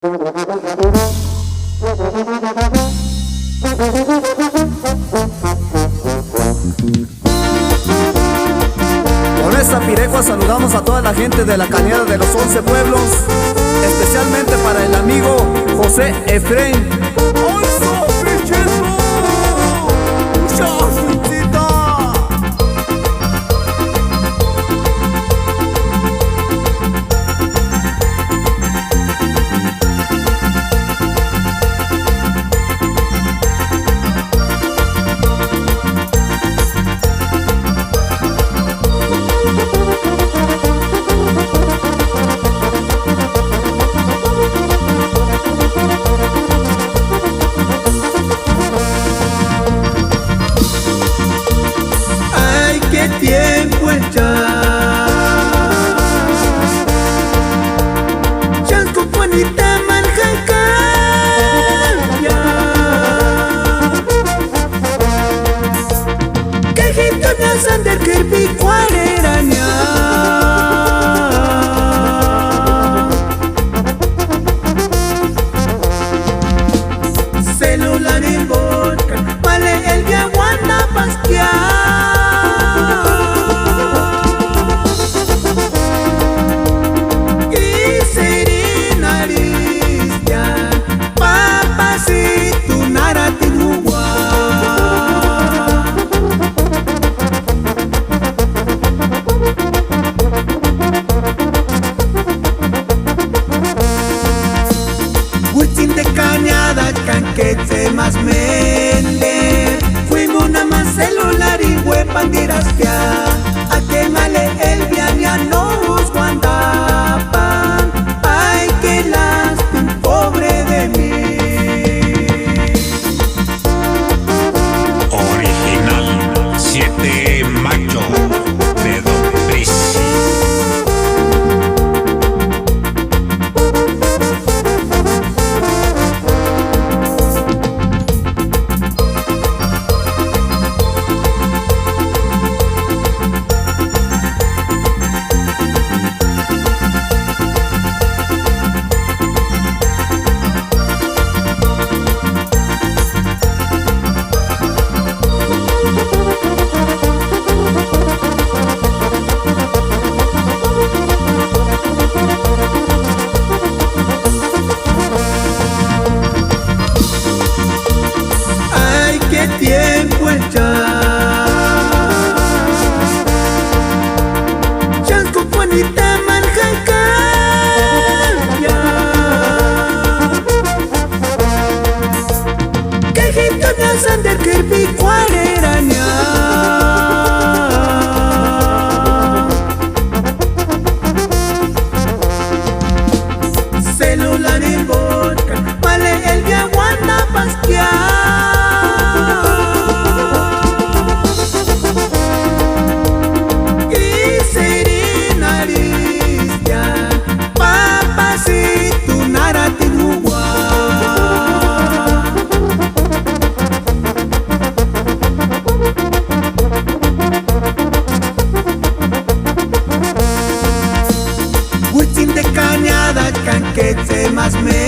Con esta pirecua saludamos a toda la gente de la Cañada de los 11 pueblos, especialmente para el amigo José Efraín. ¡Ay, sopichito! ¡Chasita! Tiempo ya Chanco Juanita Manjacaya Cajito Nazander Kirby Cuareraña Celular en boca Vale el de aguanta pasquear de Cañada, canquete más mende. Fuimos una más celular y huepan dirastia. A quemarle el viaña nos guandapan. Ay, que lástima, pobre de mí. Original 7 Macho de Don Prisi. Tiempo ya Chanco Juanita Manjacaya Cajito Nazander Kirby Cuareraña Celular en boca Vale el de aguanta pasquear de Cañada, canquete más me